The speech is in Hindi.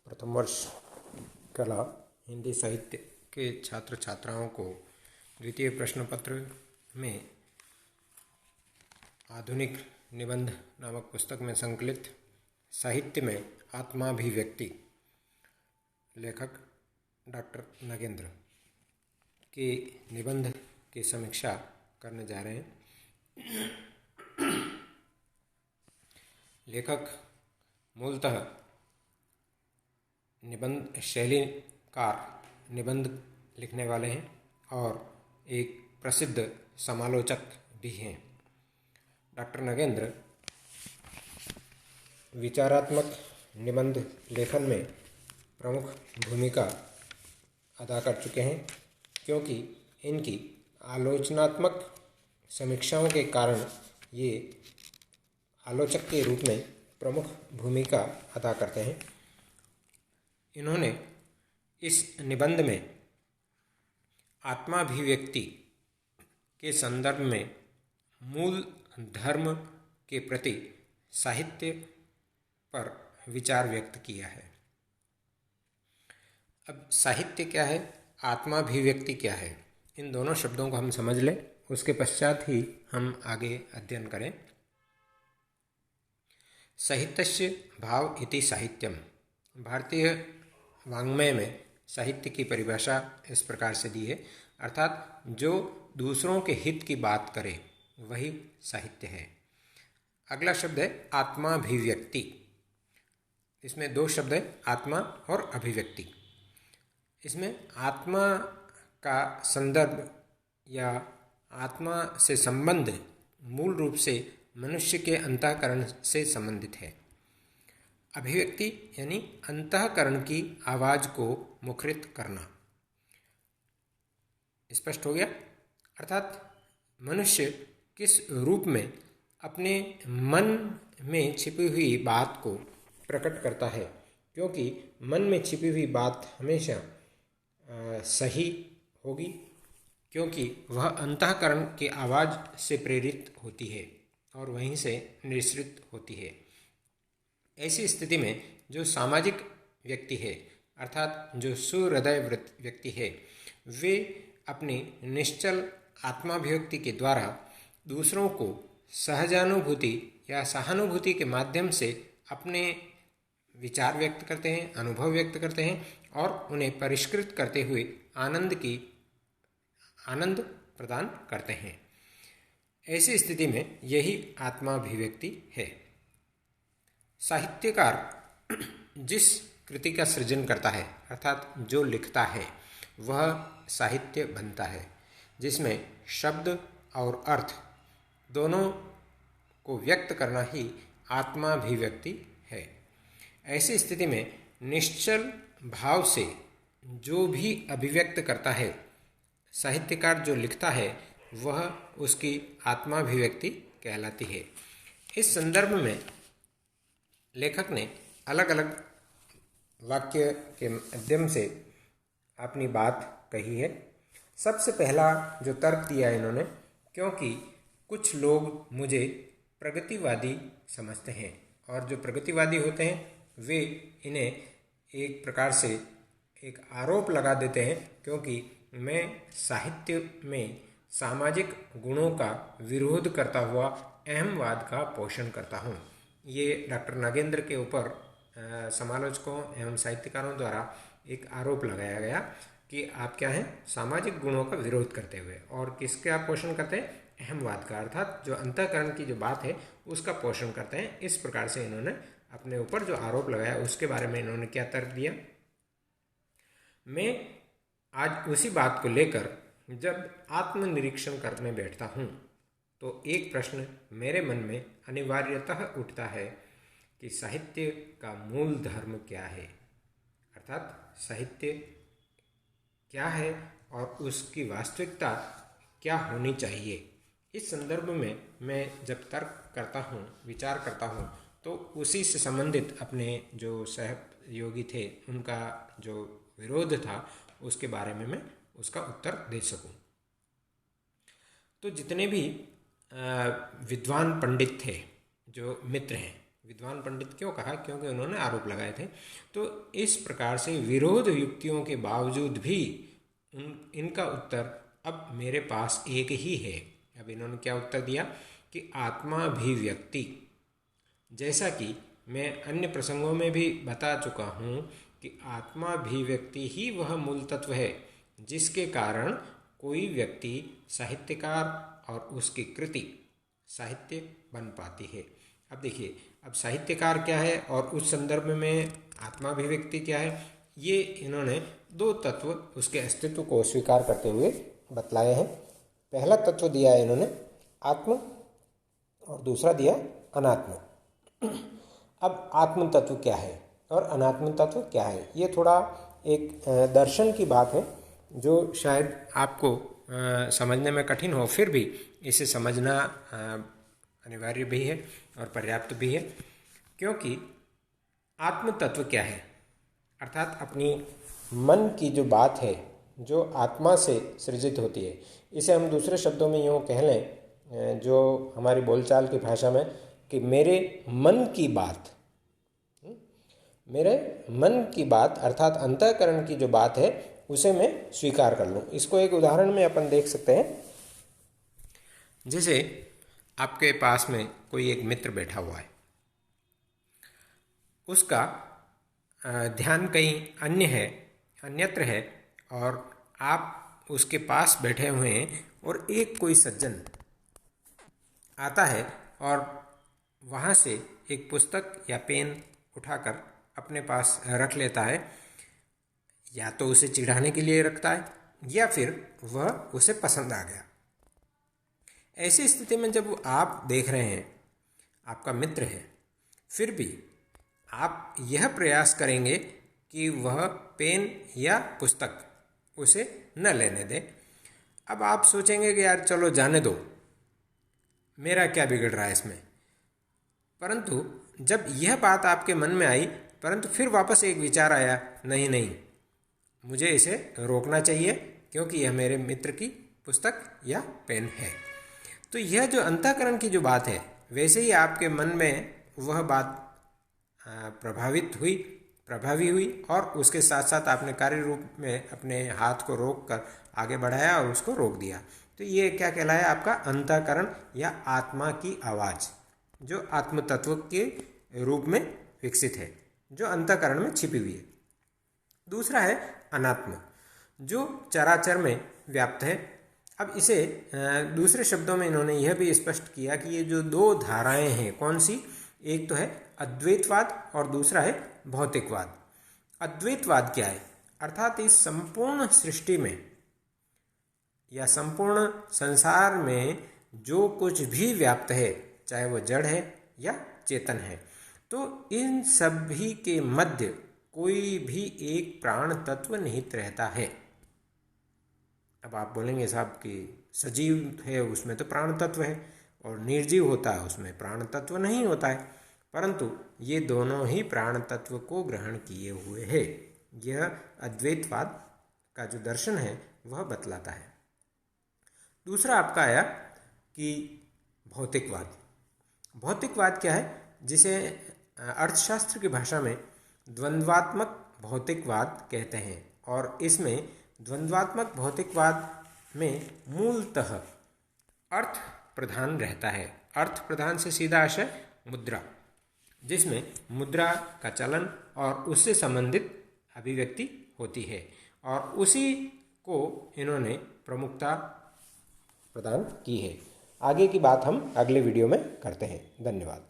प्रथम वर्ष कला हिंदी साहित्य के छात्र छात्राओं को द्वितीय प्रश्न पत्र में आधुनिक निबंध नामक पुस्तक में संकलित साहित्य में आत्माभिव्यक्ति लेखक डॉक्टर नगेंद्र के निबंध की समीक्षा करने जा रहे हैं। लेखक मूलतः निबंध शैलीकार निबंध लिखने वाले हैं और एक प्रसिद्ध समालोचक भी हैं। डॉक्टर नगेंद्र विचारात्मक निबंध लेखन में प्रमुख भूमिका अदा कर चुके हैं, क्योंकि इनकी आलोचनात्मक समीक्षाओं के कारण ये आलोचक के रूप में प्रमुख भूमिका अदा करते हैं। इन्होंने इस निबंध में आत्माभिव्यक्ति के संदर्भ में मूल धर्म के प्रति साहित्य पर विचार व्यक्त किया है। अब साहित्य क्या है, आत्माभिव्यक्ति क्या है, इन दोनों शब्दों को हम समझ लें, उसके पश्चात ही हम आगे अध्ययन करें। साहित्यस्य भाव इति साहित्यम। भारतीय वाङ्मय में साहित्य की परिभाषा इस प्रकार से दी है, अर्थात जो दूसरों के हित की बात करे वही साहित्य है। अगला शब्द है आत्माभिव्यक्ति। इसमें दो शब्द है, आत्मा और अभिव्यक्ति। इसमें आत्मा का संदर्भ या आत्मा से संबंध मूल रूप से मनुष्य के अंतःकरण से संबंधित है। अभिव्यक्ति यानी अंतःकरण की आवाज को मुखरित करना। स्पष्ट हो गया? अर्थात मनुष्य किस रूप में अपने मन में छिपी हुई बात को प्रकट करता है, क्योंकि मन में छिपी हुई बात हमेशा सही होगी, क्योंकि वह अंतःकरण की आवाज़ से प्रेरित होती है और वहीं से निःसृत होती है। ऐसी स्थिति में जो सामाजिक व्यक्ति है, अर्थात जो सुहृदय व्यक्ति है, वे अपनी निश्चल आत्माभिव्यक्ति के द्वारा दूसरों को सहजानुभूति या सहानुभूति के माध्यम से अपने विचार व्यक्त करते हैं, अनुभव व्यक्त करते हैं और उन्हें परिष्कृत करते हुए आनंद प्रदान करते हैं। ऐसी स्थिति में यही आत्माभिव्यक्ति है। साहित्यकार जिस कृति का सृजन करता है, अर्थात जो लिखता है, वह साहित्य बनता है, जिसमें शब्द और अर्थ दोनों को व्यक्त करना ही आत्माभिव्यक्ति है। ऐसी स्थिति में निश्चल भाव से जो भी अभिव्यक्त करता है, साहित्यकार जो लिखता है, वह उसकी आत्माभिव्यक्ति कहलाती है। इस संदर्भ में लेखक ने अलग अलग वाक्य के माध्यम से अपनी बात कही है। सबसे पहला जो तर्क दिया इन्होंने, क्योंकि कुछ लोग मुझे प्रगतिवादी समझते हैं और जो प्रगतिवादी होते हैं वे इन्हें एक प्रकार से एक आरोप लगा देते हैं, क्योंकि मैं साहित्य में सामाजिक गुणों का विरोध करता हुआ अहमवाद का पोषण करता हूँ। ये डॉक्टर नगेंद्र के ऊपर समालोचकों एवं साहित्यकारों द्वारा एक आरोप लगाया गया कि आप क्या हैं, सामाजिक गुणों का विरोध करते हुए, और किसके आप पोषण करते हैं, अहमवाद का, अर्थात जो अंतःकरण की जो बात है उसका पोषण करते हैं। इस प्रकार से इन्होंने अपने ऊपर जो आरोप लगाया उसके बारे में इन्होंने क्या तर्क दिया। मैं आज उसी बात को लेकर जब आत्मनिरीक्षण करने बैठता हूँ तो एक प्रश्न मेरे मन में अनिवार्यतः उठता है कि साहित्य का मूल धर्म क्या है, अर्थात साहित्य क्या है और उसकी वास्तविकता क्या होनी चाहिए। इस संदर्भ में मैं जब तर्क करता हूँ, विचार करता हूँ, तो उसी से संबंधित अपने जो सहयोगी थे उनका जो विरोध था उसके बारे में मैं उसका उत्तर दे सकूं। तो जितने भी विद्वान पंडित थे, जो मित्र हैं, विद्वान पंडित क्यों कहा? क्योंकि उन्होंने आरोप लगाए थे। तो इस प्रकार से विरोध युक्तियों के बावजूद भी इनका उत्तर अब मेरे पास एक ही है। अब इन्होंने क्या उत्तर दिया कि आत्माभिव्यक्ति, जैसा कि मैं अन्य प्रसंगों में भी बता चुका हूँ कि आत्माभिव्यक्ति ही वह मूल तत्व है जिसके कारण कोई व्यक्ति साहित्यकार और उसकी कृति साहित्य बन पाती है। अब देखिए, अब साहित्यकार क्या है और उस संदर्भ में आत्माभिव्यक्ति क्या है, ये इन्होंने दो तत्व उसके अस्तित्व को स्वीकार करते हुए बतलाए हैं। पहला तत्व दिया है इन्होंने आत्म और दूसरा दिया अनात्म। अब आत्म तत्व क्या है और अनात्म तत्व क्या है, ये थोड़ा एक दर्शन की बात है जो शायद आपको समझने में कठिन हो, फिर भी इसे समझना अनिवार्य भी है और पर्याप्त भी है। क्योंकि आत्म तत्व क्या है, अर्थात अपनी मन की जो बात है जो आत्मा से सृजित होती है, इसे हम दूसरे शब्दों में यूँ कह लें जो हमारी बोलचाल की भाषा में कि मेरे मन की बात, मेरे मन की बात अर्थात अंतःकरण की जो बात है उसे मैं स्वीकार कर लूँ। इसको एक उदाहरण में अपन देख सकते हैं। जैसे आपके पास में कोई एक मित्र बैठा हुआ है, उसका ध्यान कहीं अन्यत्र है और आप उसके पास बैठे हुए हैं और एक कोई सज्जन आता है और वहाँ से एक पुस्तक या पेन उठाकर अपने पास रख लेता है, या तो उसे चिढ़ाने के लिए रखता है या फिर वह उसे पसंद आ गया। ऐसी स्थिति में जब आप देख रहे हैं आपका मित्र है, फिर भी आप यह प्रयास करेंगे कि वह पेन या पुस्तक उसे न लेने दें। अब आप सोचेंगे कि यार चलो जाने दो, मेरा क्या बिगड़ रहा है इसमें। परंतु जब यह बात आपके मन में आई, परंतु फिर वापस एक विचार आया, नहीं नहीं, मुझे इसे रोकना चाहिए क्योंकि यह मेरे मित्र की पुस्तक या पेन है। तो यह जो अंतःकरण की जो बात है, वैसे ही आपके मन में वह बात प्रभावी हुई और उसके साथ साथ आपने कार्य रूप में अपने हाथ को रोक कर आगे बढ़ाया और उसको रोक दिया। तो ये क्या कहलाया? आपका अंतःकरण या आत्मा की आवाज़, जो आत्म तत्व के रूप में विकसित है, जो अंतःकरण में छिपी हुई है। दूसरा है अनात्म, जो चराचर में व्याप्त है। अब इसे दूसरे शब्दों में इन्होंने यह भी स्पष्ट किया कि ये जो दो धाराएं हैं, कौन सी? एक तो है अद्वैतवाद और दूसरा है भौतिकवाद। अद्वैतवाद क्या है? अर्थात इस संपूर्ण सृष्टि में या संपूर्ण संसार में जो कुछ भी व्याप्त है, चाहे वो जड़ है या चेतन है, तो इन सभी के मध्य कोई भी एक प्राण तत्व निहित रहता है। अब आप बोलेंगे साहब कि सजीव है उसमें तो प्राण तत्व है और निर्जीव होता है उसमें प्राण तत्व नहीं होता है, परंतु ये दोनों ही प्राण तत्व को ग्रहण किए हुए हैं। यह अद्वैतवाद का जो दर्शन है वह बतलाता है। दूसरा आपका आया कि भौतिकवाद। भौतिकवाद क्या है? जिसे अर्थशास्त्र की भाषा में द्वंद्वात्मक भौतिकवाद कहते हैं, और इसमें द्वंद्वात्मक भौतिकवाद में मूलतः अर्थ प्रधान रहता है। अर्थ प्रधान से सीधा आशय मुद्रा, जिसमें मुद्रा का चलन और उससे संबंधित अभिव्यक्ति होती है, और उसी को इन्होंने प्रमुखता प्रदान की है। आगे की बात हम अगले वीडियो में करते हैं। धन्यवाद।